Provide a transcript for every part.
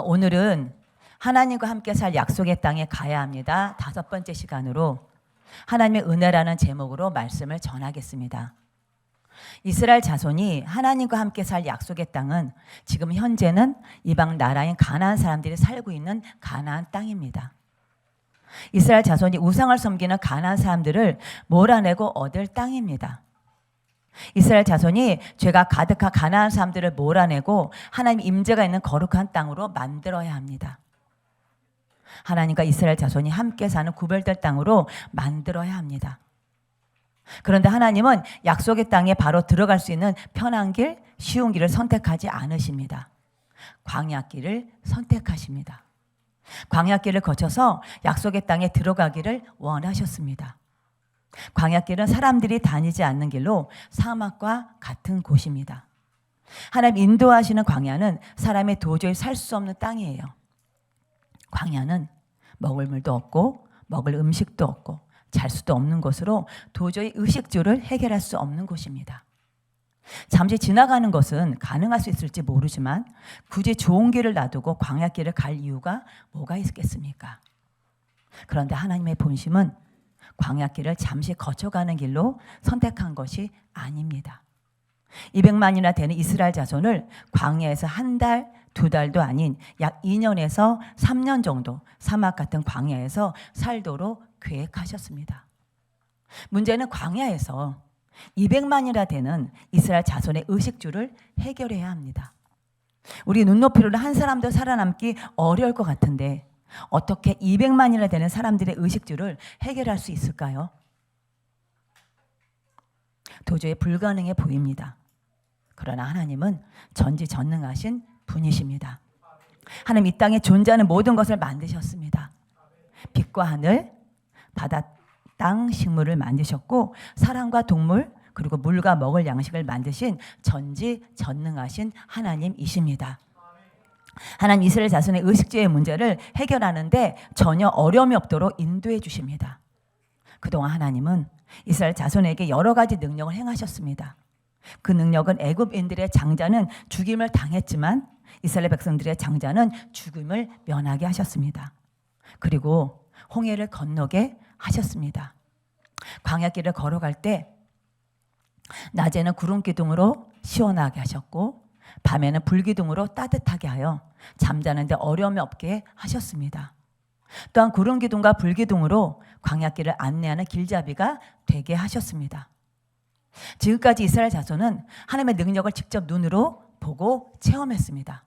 오늘은 하나님과 함께 살 약속의 땅에 가야 합니다. 5번째 시간으로 하나님의 은혜라는 제목으로 말씀을 전하겠습니다. 이스라엘 자손이 하나님과 함께 살 약속의 땅은 지금 현재는 이방 나라인 가나안 사람들이 살고 있는 가나안 땅입니다. 이스라엘 자손이 우상을 섬기는 가나안 사람들을 몰아내고 얻을 땅입니다. 이스라엘 자손이 죄가 가득한 가나안 사람들을 몰아내고 하나님 임재가 있는 거룩한 땅으로 만들어야 합니다. 하나님과 이스라엘 자손이 함께 사는 구별될 땅으로 만들어야 합니다. 그런데 하나님은 약속의 땅에 바로 들어갈 수 있는 편한 길, 쉬운 길을 선택하지 않으십니다. 광야길을 선택하십니다. 광야길을 거쳐서 약속의 땅에 들어가기를 원하셨습니다. 광야길은 사람들이 다니지 않는 길로 사막과 같은 곳입니다. 하나님 인도하시는 광야는 사람이 도저히 살 수 없는 땅이에요. 광야는 먹을 물도 없고 먹을 음식도 없고 잘 수도 없는 곳으로 도저히 의식주를 해결할 수 없는 곳입니다. 잠시 지나가는 것은 가능할 수 있을지 모르지만 굳이 좋은 길을 놔두고 광야길을 갈 이유가 뭐가 있겠습니까? 그런데 하나님의 본심은 광야길을 잠시 거쳐가는 길로 선택한 것이 아닙니다. 200만이나 되는 이스라엘 자손을 광야에서 한 달, 2달도 아닌 약 2년에서 3년 정도 사막 같은 광야에서 살도록 계획하셨습니다. 문제는 광야에서 200만이나 되는 이스라엘 자손의 의식주를 해결해야 합니다. 우리 눈높이로는 한 사람도 살아남기 어려울 것 같은데 어떻게 200만이나 되는 사람들의 의식주를 해결할 수 있을까요? 도저히 불가능해 보입니다. 그러나 하나님은 전지전능하신 분이십니다. 하나님 이 땅에 존재하는 모든 것을 만드셨습니다. 빛과 하늘, 바다, 땅, 식물을 만드셨고 사람과 동물 그리고 물과 먹을 양식을 만드신 전지전능하신 하나님이십니다. 하나님 이스라엘 자손의 의식주의 문제를 해결하는데 전혀 어려움이 없도록 인도해 주십니다. 그동안 하나님은 이스라엘 자손에게 여러 가지 능력을 행하셨습니다. 그 능력은 애굽인들의 장자는 죽임을 당했지만 이스라엘 백성들의 장자는 죽임을 면하게 하셨습니다. 그리고 홍해를 건너게 하셨습니다. 광야길을 걸어갈 때 낮에는 구름 기둥으로 시원하게 하셨고 밤에는 불기둥으로 따뜻하게 하여 잠자는데 어려움이 없게 하셨습니다. 또한 구름 기둥과 불기둥으로 광야길을 안내하는 길잡이가 되게 하셨습니다. 지금까지 이스라엘 자손은 하나님의 능력을 직접 눈으로 보고 체험했습니다.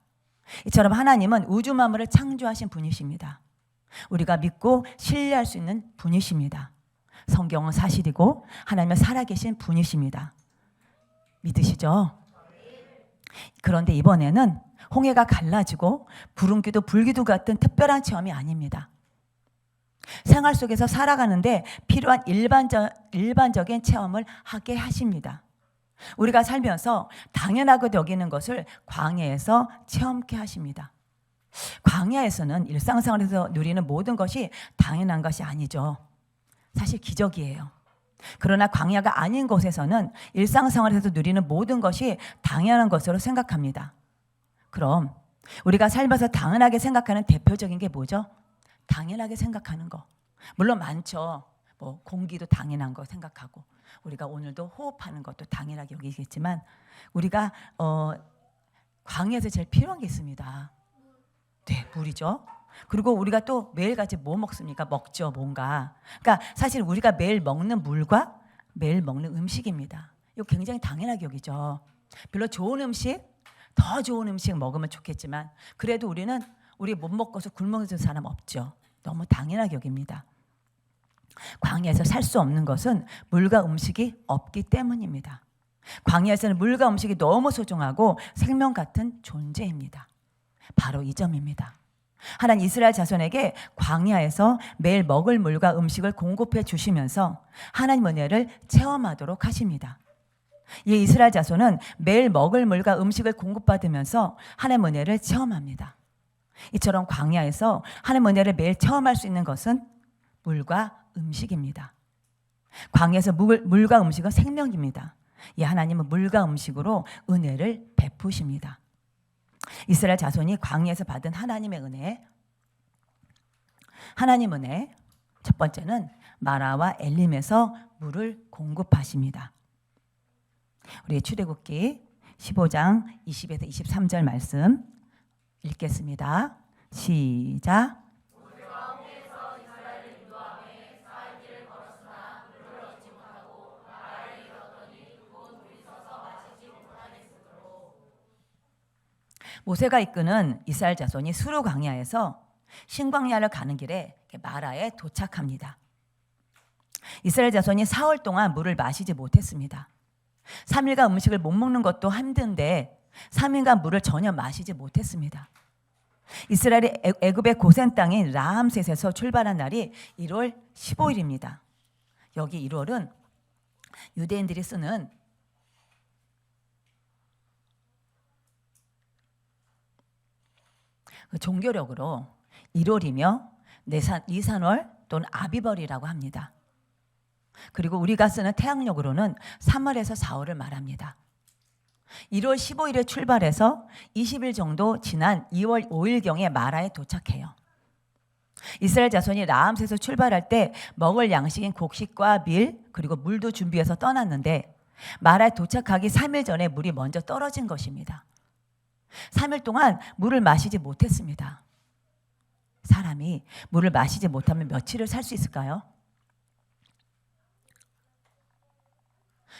이처럼 하나님은 우주 만물을 창조하신 분이십니다. 우리가 믿고 신뢰할 수 있는 분이십니다. 성경은 사실이고 하나님은 살아계신 분이십니다. 믿으시죠? 그런데 이번에는 홍해가 갈라지고 구름기도 불기도 같은 특별한 체험이 아닙니다. 생활 속에서 살아가는데 필요한 일반적인 체험을 하게 하십니다. 우리가 살면서 당연하게 여기는 것을 광야에서 체험케 하십니다. 광야에서는 일상생활에서 누리는 모든 것이 당연한 것이 아니죠. 사실 기적이에요. 그러나 광야가 아닌 곳에서는 일상생활에서 누리는 모든 것이 당연한 것으로 생각합니다. 그럼 우리가 살면서 당연하게 생각하는 대표적인 게 뭐죠? 당연하게 생각하는 거. 물론 많죠. 뭐 공기도 당연한 거 생각하고 우리가 오늘도 호흡하는 것도 당연하게 여기겠지만 우리가 광야에서 제일 필요한 게 있습니다. 네, 물이죠. 그리고 우리가 또 매일같이 뭐 먹습니까? 먹죠, 뭔가. 그러니까 사실 우리가 매일 먹는 물과 매일 먹는 음식입니다. 이거 굉장히 당연하게 여기죠. 별로 좋은 음식, 더 좋은 음식 먹으면 좋겠지만 그래도 우리는 우리 못 먹고서 굶어서 사람 없죠. 너무 당연하게 여깁니다. 광야에서 살 수 없는 것은 물과 음식이 없기 때문입니다. 광야에서는 물과 음식이 너무 소중하고 생명 같은 존재입니다. 바로 이 점입니다. 하나님 이스라엘 자손에게 광야에서 매일 먹을 물과 음식을 공급해 주시면서 하나님 은혜를 체험하도록 하십니다. 이 이스라엘 자손은 매일 먹을 물과 음식을 공급받으면서 하나님 은혜를 체험합니다. 이처럼 광야에서 하나님 은혜를 매일 체험할 수 있는 것은 물과 음식입니다. 광야에서 물과 음식은 생명입니다. 이 하나님은 물과 음식으로 은혜를 베푸십니다. 이스라엘 자손이 광야에서 받은 하나님의 은혜. 하나님 은혜 첫 번째는 마라와 엘림에서 물을 공급하십니다. 우리 출애굽기 15장 20에서 23절 말씀 읽겠습니다. 시작. 모세가 이끄는 이스라엘 자손이 수르 광야에서 신광야를 가는 길에 마라에 도착합니다. 이스라엘 자손이 사흘 동안 물을 마시지 못했습니다. 3일간 음식을 못 먹는 것도 힘든데 3일간 물을 전혀 마시지 못했습니다. 이스라엘이 애굽의 고센 땅인 라암셋에서 출발한 날이 1월 15일입니다. 여기 1월은 유대인들이 쓰는 종교력으로 1월이며 니산월 또는 아비벌이라고 합니다. 그리고 우리가 쓰는 태양력으로는 3월에서 4월을 말합니다. 1월 15일에 출발해서 20일 정도 지난 2월 5일경에 마라에 도착해요. 이스라엘 자손이 라암셋에서 출발할 때 먹을 양식인 곡식과 밀 그리고 물도 준비해서 떠났는데 마라에 도착하기 3일 전에 물이 먼저 떨어진 것입니다. 3일 동안 물을 마시지 못했습니다. 사람이 물을 마시지 못하면 며칠을 살 수 있을까요?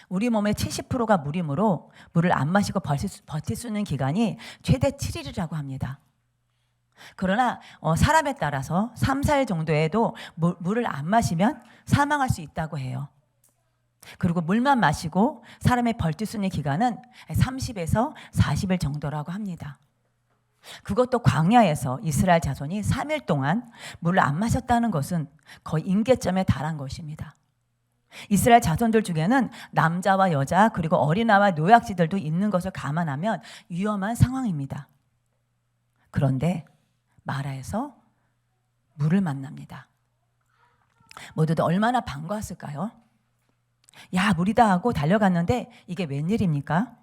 우리 몸의 70%가 물이므로 물을 안 마시고 버틸 수 있는 기간이 최대 7일이라고 합니다. 그러나 사람에 따라서 3, 4일 정도에도 물을 안 마시면 사망할 수 있다고 해요. 그리고 물만 마시고 사람의 버틸 수 있는 기간은 30에서 40일 정도라고 합니다. 그것도 광야에서 이스라엘 자손이 3일 동안 물을 안 마셨다는 것은 거의 임계점에 달한 것입니다. 이스라엘 자손들 중에는 남자와 여자 그리고 어린아이와 노약자들도 있는 것을 감안하면 위험한 상황입니다. 그런데 마라에서 물을 만납니다. 모두들 얼마나 반가웠을까요? 야, 물이다 하고 달려갔는데 이게 웬일입니까?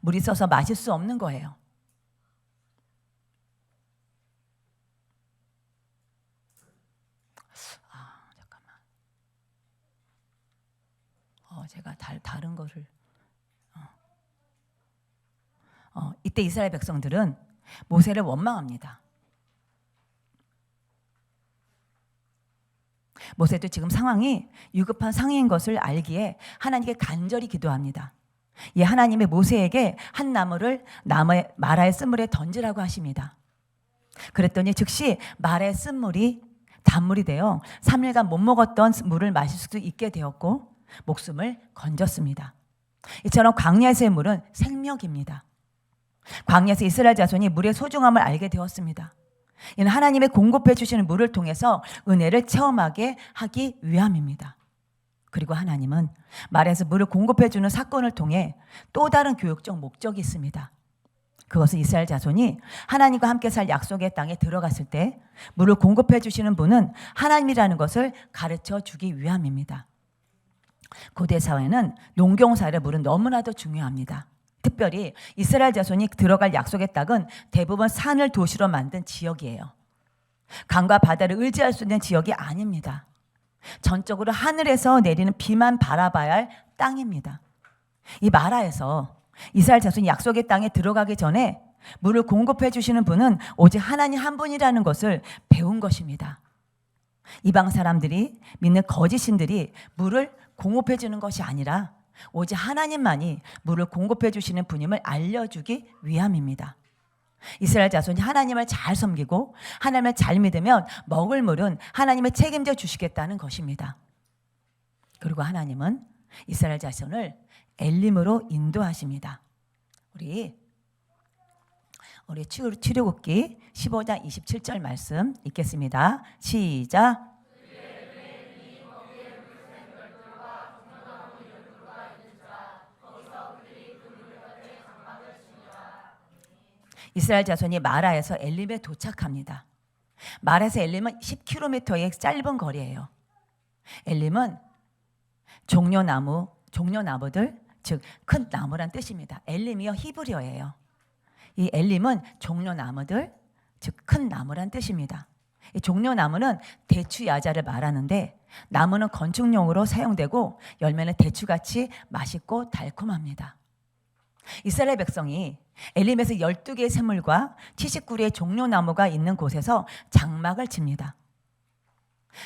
물이 있어서 마실 수 없는 거예요. 잠깐만. 제가 다른 거를 이때 이스라엘 백성들은 모세를 원망합니다. 모세도 지금 상황이 위급한 상황인 것을 알기에 하나님께 간절히 기도합니다. 하나님의 모세에게 한 나무를 마라의 쓴물에 던지라고 하십니다. 그랬더니 즉시 마라의 쓴물이 단물이 되어 3일간 못 먹었던 물을 마실 수 있게 되었고 목숨을 건졌습니다. 이처럼 광야에서의 물은 생명입니다. 광야에서 이스라엘 자손이 물의 소중함을 알게 되었습니다. 이는 하나님의 공급해 주시는 물을 통해서 은혜를 체험하게 하기 위함입니다. 그리고 하나님은 마라에서 물을 공급해 주는 사건을 통해 또 다른 교육적 목적이 있습니다. 그것은 이스라엘 자손이 하나님과 함께 살 약속의 땅에 들어갔을 때 물을 공급해 주시는 분은 하나님이라는 것을 가르쳐 주기 위함입니다. 고대 사회는 농경사의 물은 너무나도 중요합니다. 특별히 이스라엘 자손이 들어갈 약속의 땅은 대부분 산을 도시로 만든 지역이에요. 강과 바다를 의지할 수 있는 지역이 아닙니다. 전적으로 하늘에서 내리는 비만 바라봐야 할 땅입니다. 이 마라에서 이스라엘 자손이 약속의 땅에 들어가기 전에 물을 공급해 주시는 분은 오직 하나님 한 분이라는 것을 배운 것입니다. 이방 사람들이 믿는 거짓 신들이 물을 공급해 주는 것이 아니라 오직 하나님만이 물을 공급해 주시는 분임을 알려주기 위함입니다. 이스라엘 자손이 하나님을 잘 섬기고 하나님을 잘 믿으면 먹을 물은 하나님이 책임져 주시겠다는 것입니다. 그리고 하나님은 이스라엘 자손을 엘림으로 인도하십니다. 우리 출애굽기 15장 27절 말씀 읽겠습니다. 시작. 이스라엘 자손이 마라에서 엘림에 도착합니다. 마라에서 엘림은 10km의 짧은 거리예요. 엘림은 종려나무들, 즉 큰 나무란 뜻입니다. 엘림이요 히브리어예요. 이 엘림은 종려나무들, 즉 큰 나무란 뜻입니다. 이 종려나무는 대추야자를 말하는데 나무는 건축용으로 사용되고 열매는 대추같이 맛있고 달콤합니다. 이스라엘 백성이 엘림에서 12개의 샘물과 79개의 종려나무가 있는 곳에서 장막을 칩니다.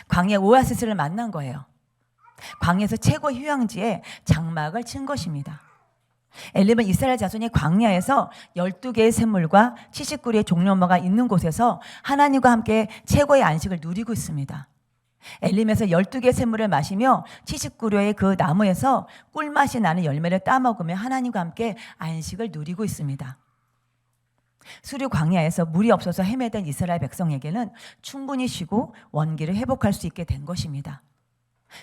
광야 오아시스를 만난 거예요. 광야에서 최고의 휴양지에 장막을 친 것입니다. 엘림은 이스라엘 자손이 광야에서 12개의 샘물과 79개의 종려나무가 있는 곳에서 하나님과 함께 최고의 안식을 누리고 있습니다. 엘림에서 12개의 샘물을 마시며 79료의 그 나무에서 꿀맛이 나는 열매를 따먹으며 하나님과 함께 안식을 누리고 있습니다. 수르 광야에서 물이 없어서 헤매던 이스라엘 백성에게는 충분히 쉬고 원기를 회복할 수 있게 된 것입니다.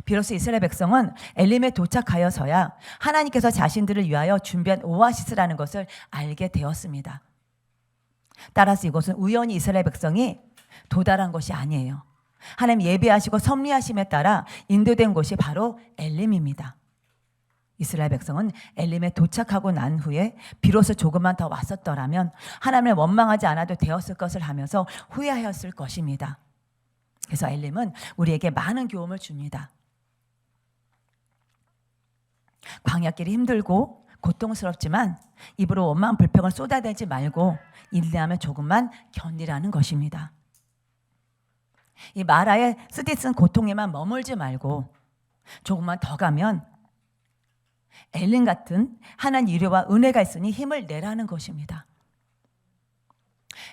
비로소 이스라엘 백성은 엘림에 도착하여서야 하나님께서 자신들을 위하여 준비한 오아시스라는 것을 알게 되었습니다. 따라서 이곳은 우연히 이스라엘 백성이 도달한 것이 아니에요. 하나님 예배하시고 섭리하심에 따라 인도된 곳이 바로 엘림입니다. 이스라엘 백성은 엘림에 도착하고 난 후에 비로소 조금만 더 왔었더라면 하나님을 원망하지 않아도 되었을 것을 하면서 후회하였을 것입니다. 그래서 엘림은 우리에게 많은 교훈을 줍니다. 광야길이 힘들고 고통스럽지만 입으로 원망 불평을 쏟아내지 말고 인내하면 조금만 견디라는 것입니다. 이 마라의 쓰디쓴 고통에만 머물지 말고 조금만 더 가면 엘림 같은 하나님 위로와 은혜가 있으니 힘을 내라는 것입니다.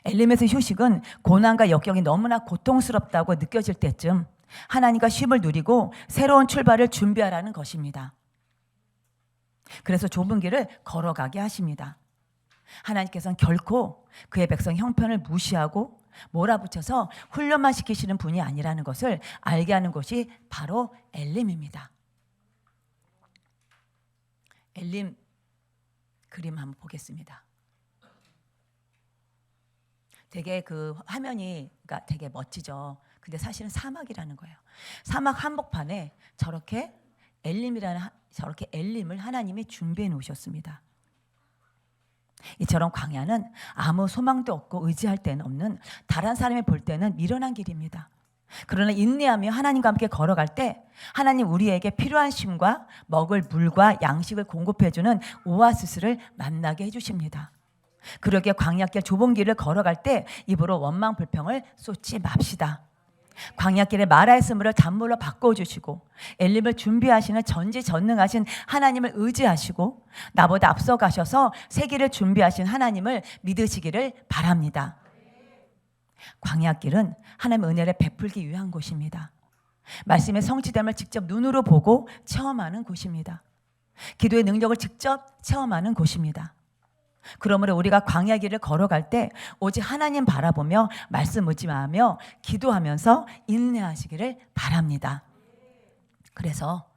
엘림에서 휴식은 고난과 역경이 너무나 고통스럽다고 느껴질 때쯤 하나님과 쉼을 누리고 새로운 출발을 준비하라는 것입니다. 그래서 좁은 길을 걸어가게 하십니다. 하나님께서는 결코 그의 백성 형편을 무시하고 몰아붙여서 훈련만 시키시는 분이 아니라는 것을 알게 하는 것이 바로 엘림입니다. 엘림 그림 한번 보겠습니다. 되게 그 화면이 그러니까 되게 멋지죠. 근데 사실은 사막이라는 거예요. 사막 한복판에 저렇게 엘림을 하나님이 준비해 놓으셨습니다. 이처럼 광야는 아무 소망도 없고 의지할 데는 없는 다른 사람이 볼 때는 미련한 길입니다. 그러나 인내하며 하나님과 함께 걸어갈 때 하나님 우리에게 필요한 쉼과 먹을 물과 양식을 공급해주는 오아시스를 만나게 해주십니다. 그러기에 광야길 좁은 길을 걸어갈 때 입으로 원망 불평을 쏟지 맙시다. 광야길에 마라의 스물을 단물로 바꿔주시고 엘림을 준비하시는 전지전능하신 하나님을 의지하시고 나보다 앞서가셔서 새 길을 준비하신 하나님을 믿으시기를 바랍니다. 광야길은 하나님의 은혜를 베풀기 위한 곳입니다. 말씀의 성취됨을 직접 눈으로 보고 체험하는 곳입니다. 기도의 능력을 직접 체험하는 곳입니다. 그러므로 우리가 광야 길을 걸어갈 때 오직 하나님 바라보며 말씀 의지하며 기도하면서 인내하시기를 바랍니다. 그래서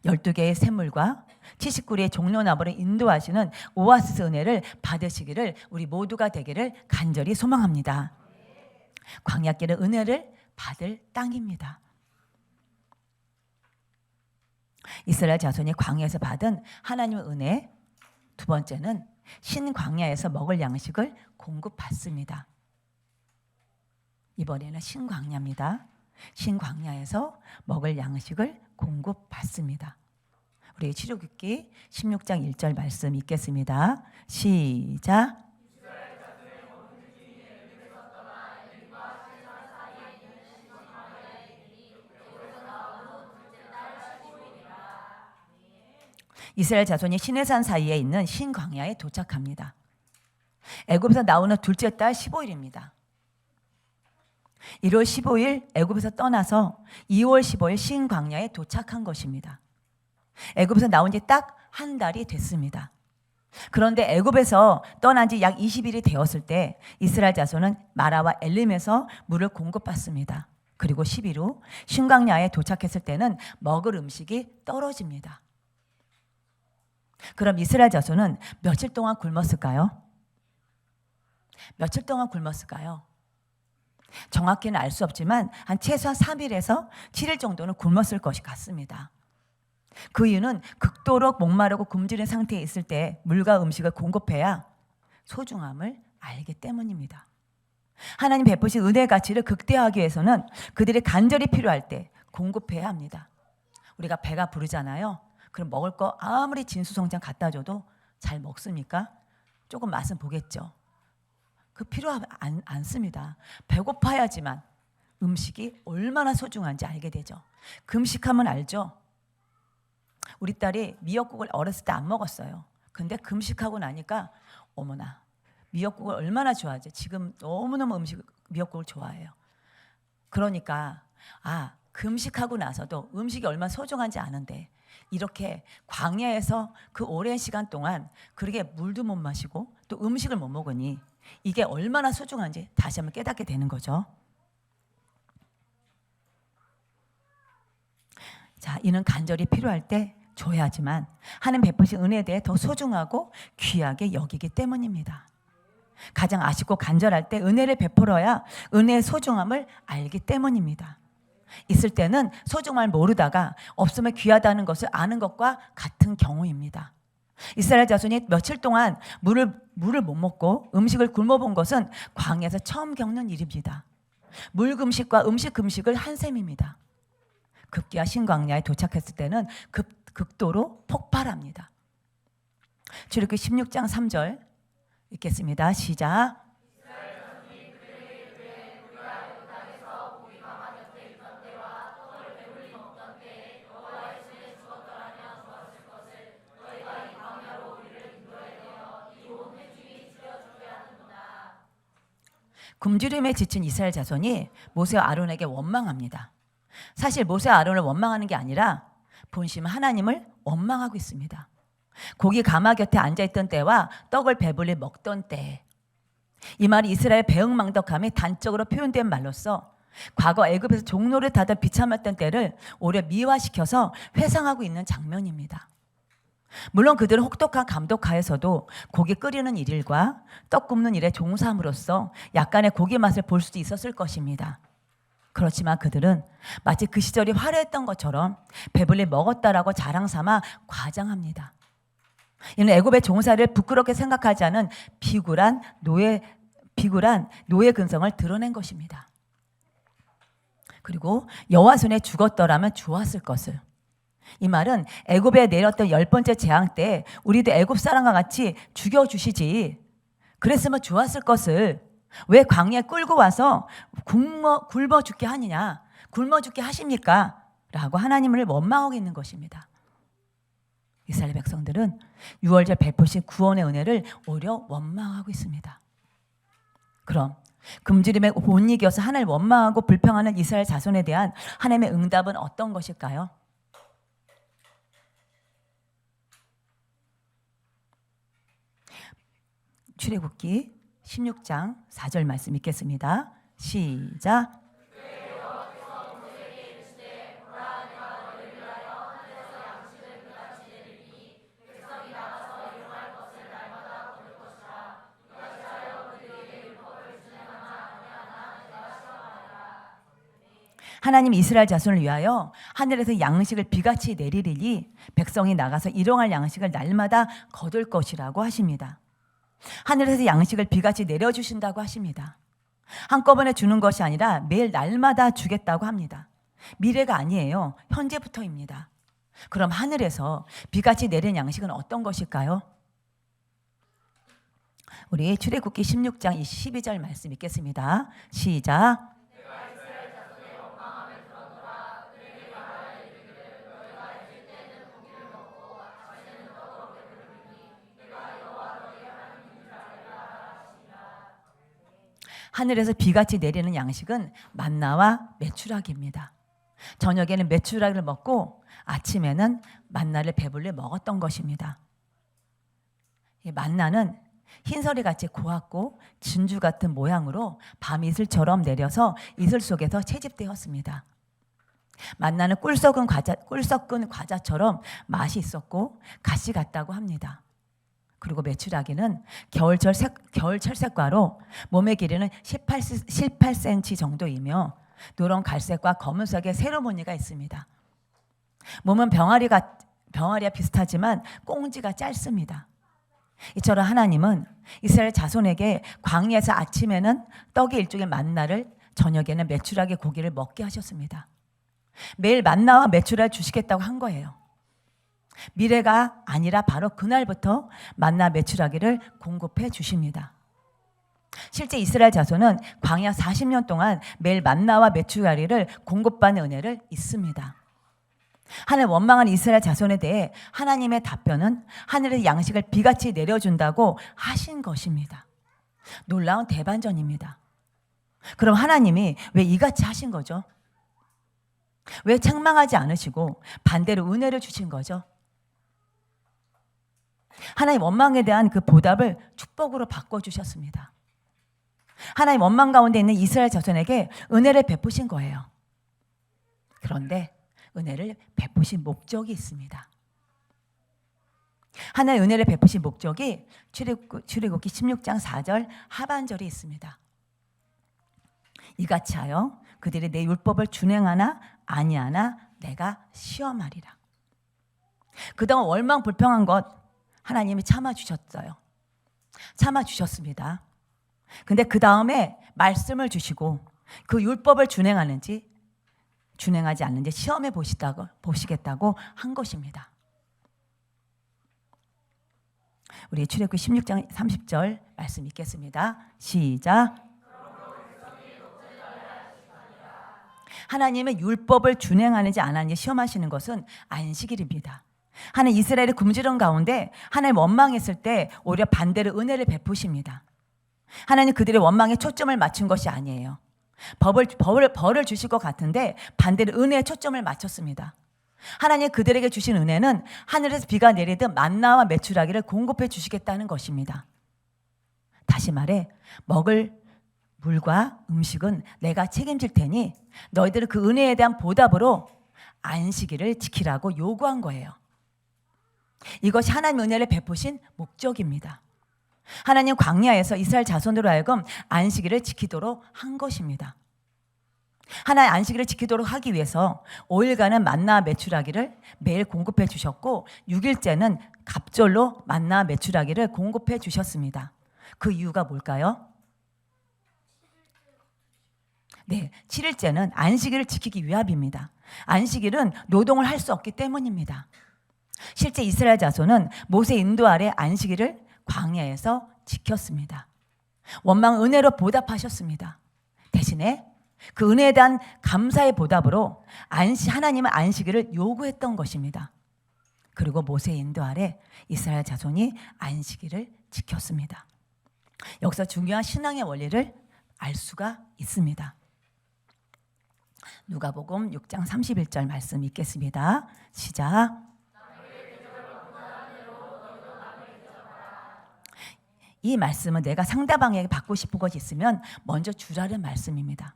12개의 샘물과 79개의 종려나무를 인도하시는 오아시스 은혜를 받으시기를 우리 모두가 되기를 간절히 소망합니다. 광야길은 은혜를 받을 땅입니다. 이스라엘 자손이 광야에서 받은 하나님의 은혜, 두 번째는 신광야에서 먹을 양식을 공급받습니다. 이번에는 신광야입니다. 신광야에서 먹을 양식을 공급받습니다. 우리 출애굽기 16장 1절 말씀 읽겠습니다. 시작. 이스라엘 자손이 시내산 사이에 있는 신광야에 도착합니다. 애굽에서 나오는 둘째 달 15일입니다. 1월 15일 애굽에서 떠나서 2월 15일 신광야에 도착한 것입니다. 애굽에서 나온 지 딱 한 달이 됐습니다. 그런데 애굽에서 떠난 지 약 20일이 되었을 때 이스라엘 자손은 마라와 엘림에서 물을 공급받습니다. 그리고 10일 후 신광야에 도착했을 때는 먹을 음식이 떨어집니다. 그럼 이스라엘 자손은 며칠 동안 굶었을까요? 며칠 동안 굶었을까요? 정확히는 알 수 없지만 한 최소한 3일에서 7일 정도는 굶었을 것이 같습니다. 그 이유는 극도로 목마르고 굶주린 상태에 있을 때 물과 음식을 공급해야 소중함을 알기 때문입니다. 하나님 베푸신 은혜의 가치를 극대화하기 위해서는 그들이 간절히 필요할 때 공급해야 합니다. 우리가 배가 부르잖아요. 그럼 먹을 거 아무리 진수성찬 갖다 줘도 잘 먹습니까? 조금 맛은 보겠죠. 그 필요 않습니다. 배고파야지만 음식이 얼마나 소중한지 알게 되죠. 금식하면 알죠. 우리 딸이 미역국을 어렸을 때 안 먹었어요. 근데 금식하고 나니까 어머나 미역국을 얼마나 좋아하지. 지금 너무너무 미역국을 좋아해요. 그러니까 금식하고 나서도 음식이 얼마나 소중한지 아는데 이렇게 광야에서 그 오랜 시간 동안 그렇게 물도 못 마시고 또 음식을 못 먹으니 이게 얼마나 소중한지 다시 한번 깨닫게 되는 거죠. 자, 이는 간절히 필요할 때 줘야지만 하나님 베푸신 은혜에 대해 더 소중하고 귀하게 여기기 때문입니다. 가장 아쉽고 간절할 때 은혜를 베풀어야 은혜의 소중함을 알기 때문입니다. 있을 때는 소중함을 모르다가 없으면 귀하다는 것을 아는 것과 같은 경우입니다. 이스라엘 자손이 며칠 동안 물을 못 먹고 음식을 굶어본 것은 광야에서 처음 겪는 일입니다. 물 금식과 음식 금식을 한 셈입니다. 급기야 신광야에 도착했을 때는 극도로 폭발합니다. 출애굽기 16장 3절 읽겠습니다. 시작. 굶주림에 지친 이스라엘 자손이 모세와 아론에게 원망합니다. 사실 모세와 아론을 원망하는 게 아니라 본심 하나님을 원망하고 있습니다. 고기 가마 곁에 앉아있던 때와 떡을 배불리 먹던 때, 이 말이 이스라엘 배은망덕함이 단적으로 표현된 말로서 과거 애굽에서 종로를 타던 비참했던 때를 오히려 미화시켜서 회상하고 있는 장면입니다. 물론 그들은 혹독한 감독하에서도 고기 끓이는 일과 떡 굽는 일에 종사함으로써 약간의 고기 맛을 볼 수도 있었을 것입니다. 그렇지만 그들은 마치 그 시절이 화려했던 것처럼 배불리 먹었다라고 자랑 삼아 과장합니다. 이는 애굽의 종사를 부끄럽게 생각하지 않은 비굴한 노예 근성을 드러낸 것입니다. 그리고 여호와 손에 죽었더라면 좋았을 것을. 이 말은 애굽에 내렸던 10번째 재앙 때 우리도 애굽 사람과 같이 죽여주시지, 그랬으면 좋았을 것을 왜 광야에 끌고 와서 굶어 죽게 하느냐, 굶어 죽게 하십니까? 라고 하나님을 원망하고 있는 것입니다. 이스라엘 백성들은 6월절 베푸신 구원의 은혜를 오히려 원망하고 있습니다. 그럼 굶주림에 못 이겨서 하나님을 원망하고 불평하는 이스라엘 자손에 대한 하나님의 응답은 어떤 것일까요? 출애굽기 16장 4절 말씀 읽겠습니다. 시작. 하나님 이스라엘 자손을 위하여 하늘에서 양식을 비같이 내리리니 백성이 나가서 일용할 양식을 날마다 거둘 것이라고 하십니다. 하늘에서 양식을 비같이 내려주신다고 하십니다. 한꺼번에 주는 것이 아니라 매일 날마다 주겠다고 합니다. 미래가 아니에요. 현재부터입니다. 그럼 하늘에서 비같이 내린 양식은 어떤 것일까요? 우리 출애굽기 16장 12절 말씀 읽겠습니다. 시작. 하늘에서 비같이 내리는 양식은 만나와 메추라기입니다. 저녁에는 메추라기를 먹고 아침에는 만나를 배불리 먹었던 것입니다. 이 만나는 흰서리같이 고왔고 진주 같은 모양으로 밤이슬처럼 내려서 이슬 속에서 채집되었습니다. 만나는 꿀 섞은 과자처럼 맛이 있었고 가시 같다고 합니다. 그리고 메추라기는 겨울철 철새과로 몸의 길이는 18cm 정도이며 노란 갈색과 검은색의 세로무늬가 있습니다. 몸은 병아리와 비슷하지만 꽁지가 짧습니다. 이처럼 하나님은 이스라엘 자손에게 광야에서 아침에는 떡의 일종의 만나를, 저녁에는 메추라기 고기를 먹게 하셨습니다. 매일 만나와 메추라를 주시겠다고 한 거예요. 미래가 아니라 바로 그날부터 만나 메추라기를 공급해 주십니다. 실제 이스라엘 자손은 광야 40년 동안 매일 만나와 메추라기를 공급받는 은혜를 있습니다. 하늘 원망한 이스라엘 자손에 대해 하나님의 답변은 하늘의 양식을 비같이 내려준다고 하신 것입니다. 놀라운 대반전입니다. 그럼 하나님이 왜 이같이 하신 거죠? 왜 책망하지 않으시고 반대로 은혜를 주신 거죠? 하나님 원망에 대한 그 보답을 축복으로 바꿔주셨습니다. 하나님 원망 가운데 있는 이스라엘 자손에게 은혜를 베푸신 거예요. 그런데 은혜를 베푸신 목적이 있습니다. 하나의 은혜를 베푸신 목적이 출애굽기 16장 4절 하반절에 있습니다. 이같이 하여 그들이 내 율법을 준행하나 아니하나 내가 시험하리라. 그동안 원망 불평한 것 하나님이 참아주셨어요. 참아주셨습니다. 근데 그 다음에 말씀을 주시고 그 율법을 준행하는지 준행하지 않는지 시험해 보시겠다고 한 것입니다. 우리 출애굽기 16장 30절 말씀 읽겠습니다. 시작. 하나님의 율법을 준행하는지 안 하는지 시험하시는 것은 안식일입니다. 하나님 이스라엘의 굶주린 가운데 하나님 원망했을 때 오히려 반대로 은혜를 베푸십니다. 하나님 그들의 원망에 초점을 맞춘 것이 아니에요. 벌을 주실 것 같은데 반대로 은혜에 초점을 맞췄습니다. 하나님 그들에게 주신 은혜는 하늘에서 비가 내리듯 만나와 메추라기를 공급해 주시겠다는 것입니다. 다시 말해 먹을 물과 음식은 내가 책임질 테니 너희들은 그 은혜에 대한 보답으로 안식일을 지키라고 요구한 거예요. 이것이 하나님 은혜를 베푸신 목적입니다. 하나님 광야에서 이스라엘 자손으로 하여금 안식일을 지키도록 한 것입니다. 하나님 안식일을 지키도록 하기 위해서 5일간은 만나 메추라기를 매일 공급해 주셨고 6일째는 갑절로 만나 메추라기를 공급해 주셨습니다. 그 이유가 뭘까요? 네, 7일째는 안식일을 지키기 위함입니다. 안식일은 노동을 할 수 없기 때문입니다. 실제 이스라엘 자손은 모세 인도 아래 안식일을 광야에서 지켰습니다. 원망 은혜로 보답하셨습니다. 대신에 그 은혜에 대한 감사의 보답으로 하나님은 안식일을 요구했던 것입니다. 그리고 모세 인도 아래 이스라엘 자손이 안식일을 지켰습니다. 여기서 중요한 신앙의 원리를 알 수가 있습니다. 누가복음 6장 31절 말씀 읽겠습니다. 시작. 이 말씀은 내가 상대방에게 받고 싶은 것이 있으면 먼저 주라는 말씀입니다.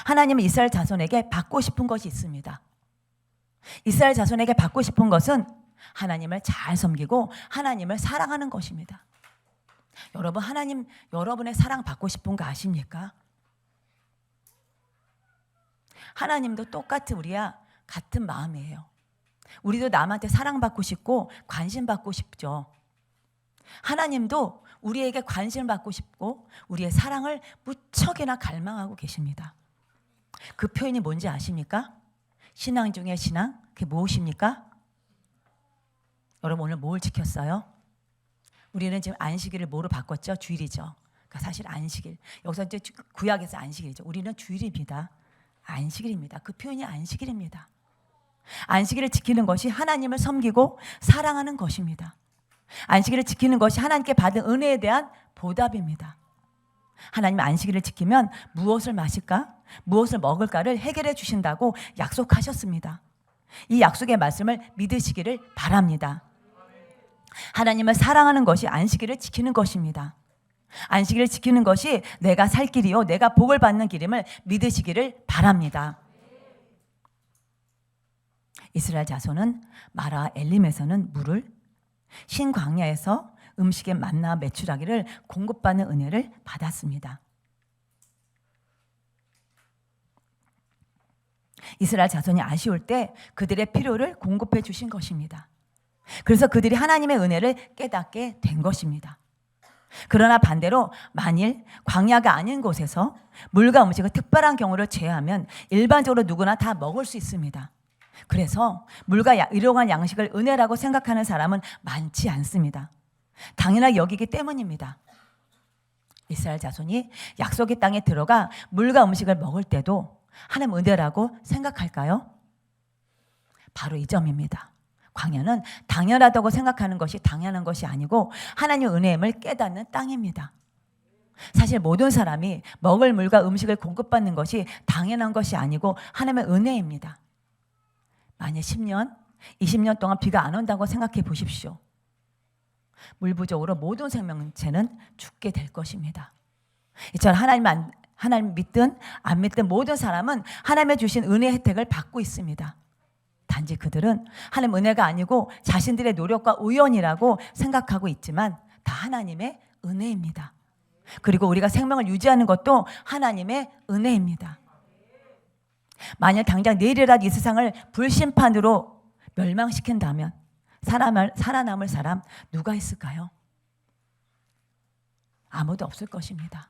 하나님은 이스라엘 자손에게 받고 싶은 것이 있습니다. 이스라엘 자손에게 받고 싶은 것은 하나님을 잘 섬기고 하나님을 사랑하는 것입니다. 여러분, 하나님 여러분의 사랑 받고 싶은 거 아십니까? 하나님도 똑같이 우리야 같은 마음이에요. 우리도 남한테 사랑받고 싶고 관심받고 싶죠. 하나님도 우리에게 관심을 받고 싶고 우리의 사랑을 무척이나 갈망하고 계십니다. 그 표현이 뭔지 아십니까? 신앙 중에 신앙, 그게 무엇입니까? 여러분 오늘 뭘 지켰어요? 우리는 지금 안식일을 뭐로 바꿨죠? 주일이죠. 그러니까 사실 안식일. 여기서 이제 구약에서 안식일이죠. 우리는 주일입니다. 안식일입니다. 그 표현이 안식일입니다. 안식일을 지키는 것이 하나님을 섬기고 사랑하는 것입니다. 안식일을 지키는 것이 하나님께 받은 은혜에 대한 보답입니다. 하나님 안식일을 지키면 무엇을 마실까? 무엇을 먹을까를 해결해 주신다고 약속하셨습니다. 이 약속의 말씀을 믿으시기를 바랍니다. 하나님을 사랑하는 것이 안식일을 지키는 것입니다. 안식일을 지키는 것이 내가 살 길이요 내가 복을 받는 길임을 믿으시기를 바랍니다. 이스라엘 자손은 마라 엘림에서는 물을, 신광야에서 음식의 만나 메추라기를 공급받는 은혜를 받았습니다. 이스라엘 자손이 아쉬울 때 그들의 필요를 공급해 주신 것입니다. 그래서 그들이 하나님의 은혜를 깨닫게 된 것입니다. 그러나 반대로 만일 광야가 아닌 곳에서 물과 음식을 특별한 경우를 제외하면 일반적으로 누구나 다 먹을 수 있습니다. 그래서 물과 일용할 양식을 은혜라고 생각하는 사람은 많지 않습니다. 당연하게 여기기 때문입니다. 이스라엘 자손이 약속의 땅에 들어가 물과 음식을 먹을 때도 하나님 은혜라고 생각할까요? 바로 이 점입니다. 광야는 당연하다고 생각하는 것이 당연한 것이 아니고 하나님의 은혜임을 깨닫는 땅입니다. 사실 모든 사람이 먹을 물과 음식을 공급받는 것이 당연한 것이 아니고 하나님의 은혜입니다. 만약 10년, 20년 동안 비가 안 온다고 생각해 보십시오. 물 부족으로 모든 생명체는 죽게 될 것입니다. 이처럼 하나님 믿든 안 믿든 모든 사람은 하나님의 주신 은혜 혜택을 받고 있습니다. 단지 그들은 하나님 은혜가 아니고 자신들의 노력과 우연이라고 생각하고 있지만 다 하나님의 은혜입니다. 그리고 우리가 생명을 유지하는 것도 하나님의 은혜입니다. 만약 당장 내일이라도 이 세상을 불심판으로 멸망시킨다면 살아남을 사람 누가 있을까요? 아무도 없을 것입니다.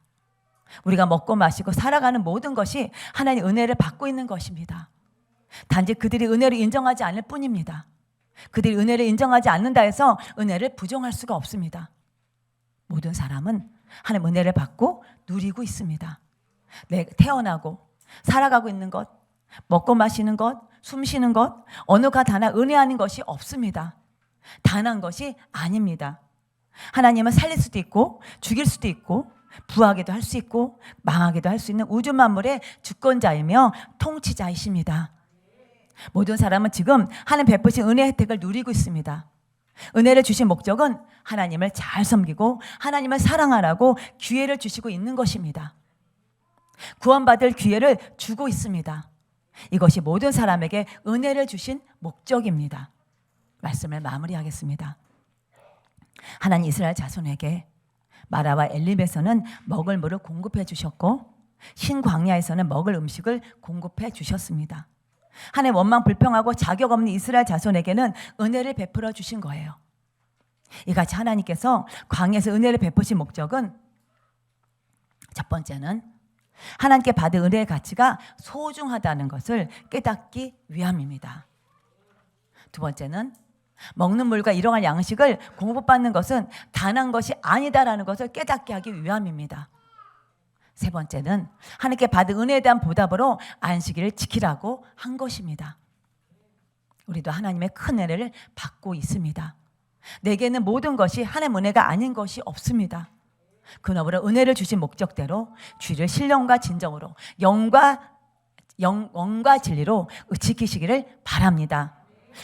우리가 먹고 마시고 살아가는 모든 것이 하나님의 은혜를 받고 있는 것입니다. 단지 그들이 은혜를 인정하지 않을 뿐입니다. 그들이 은혜를 인정하지 않는다 해서 은혜를 부정할 수가 없습니다. 모든 사람은 하나님의 은혜를 받고 누리고 있습니다. 태어나고 살아가고 있는 것, 먹고 마시는 것, 숨 쉬는 것, 어느가 다나 은혜 아닌 것이 없습니다. 단한 것이 아닙니다. 하나님은 살릴 수도 있고 죽일 수도 있고 부하게도 할 수 있고 망하게도 할 수 있는 우주 만물의 주권자이며 통치자이십니다. 모든 사람은 지금 하나님 베푸신 은혜 혜택을 누리고 있습니다. 은혜를 주신 목적은 하나님을 잘 섬기고 하나님을 사랑하라고 기회를 주시고 있는 것입니다. 구원받을 기회를 주고 있습니다. 이것이 모든 사람에게 은혜를 주신 목적입니다. 말씀을 마무리하겠습니다. 하나님 이스라엘 자손에게 마라와 엘림에서는 먹을 물을 공급해 주셨고 신광야에서는 먹을 음식을 공급해 주셨습니다. 하나님 원망 불평하고 자격 없는 이스라엘 자손에게는 은혜를 베풀어 주신 거예요. 이같이 하나님께서 광야에서 은혜를 베푸신 목적은 첫 번째는 하나님께 받은 은혜의 가치가 소중하다는 것을 깨닫기 위함입니다. 두 번째는 먹는 물과 일용할 양식을 공급받는 것은 단한 것이 아니다라는 것을 깨닫게 하기 위함입니다. 세 번째는 하나님께 받은 은혜에 대한 보답으로 안식일을 지키라고 한 것입니다. 우리도 하나님의 큰 은혜를 받고 있습니다. 내게는 모든 것이 하나님의 은혜가 아닌 것이 없습니다. 그러므로 은혜를 주신 목적대로 주의를 신령과 진정으로 영과 진리로 지키시기를 바랍니다.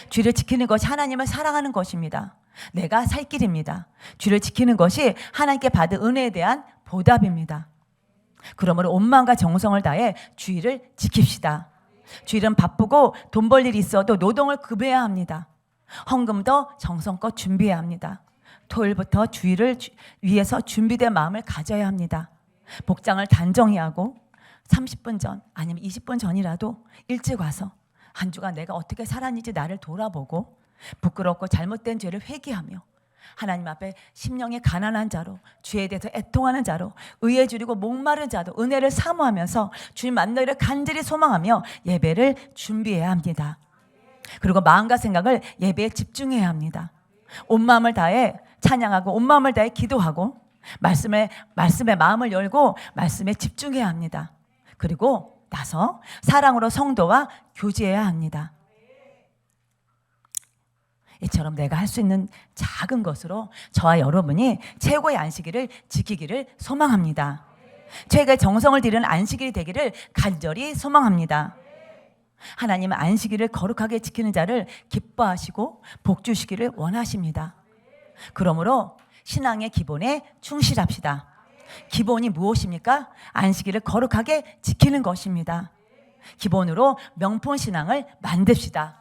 주를 지키는 것이 하나님을 사랑하는 것입니다. 내가 살 길입니다. 주를 지키는 것이 하나님께 받은 은혜에 대한 보답입니다. 그러므로 온 마음과 정성을 다해 주일을 지킵시다. 주일은 바쁘고 돈 벌 일이 있어도 노동을 급여야 합니다. 헌금도 정성껏 준비해야 합니다. 토요일부터 주일을 위해서 준비된 마음을 가져야 합니다. 복장을 단정히 하고 30분 전 아니면 20분 전이라도 일찍 와서 한 주간 내가 어떻게 살았는지 나를 돌아보고 부끄럽고 잘못된 죄를 회개하며 하나님 앞에 심령이 가난한 자로 주에 대해서 애통하는 자로 의에 줄이고 목마른 자로 은혜를 사모하면서 주님 만나기를 간절히 소망하며 예배를 준비해야 합니다. 그리고 마음과 생각을 예배에 집중해야 합니다. 온 마음을 다해 찬양하고 온 마음을 다해 기도하고 말씀에 마음을 열고 말씀에 집중해야 합니다. 그리고 나서 사랑으로 성도와 교제해야 합니다. 이처럼 내가 할 수 있는 작은 것으로 저와 여러분이 최고의 안식일을 지키기를 소망합니다. 최고의 정성을 들이는 안식일이 되기를 간절히 소망합니다. 하나님은 안식일을 거룩하게 지키는 자를 기뻐하시고 복 주시기를 원하십니다. 그러므로 신앙의 기본에 충실합시다. 기본이 무엇입니까? 안식일을 거룩하게 지키는 것입니다. 기본으로 명품 신앙을 만듭시다.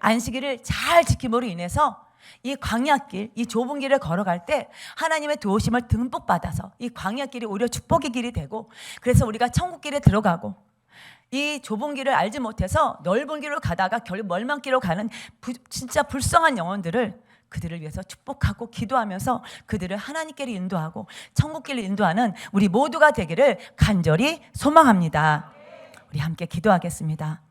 안식일을 잘 지킴으로 인해서 이 광야길, 이 좁은 길을 걸어갈 때 하나님의 도우심을 듬뿍 받아서 이 광야길이 오히려 축복의 길이 되고 그래서 우리가 천국길에 들어가고 이 좁은 길을 알지 못해서 넓은 길로 가다가 결국 멸망길로 가는 진짜 불쌍한 영혼들을 그들을 위해서 축복하고 기도하면서 그들을 하나님께로 인도하고 천국길로 인도하는 우리 모두가 되기를 간절히 소망합니다. 우리 함께 기도하겠습니다.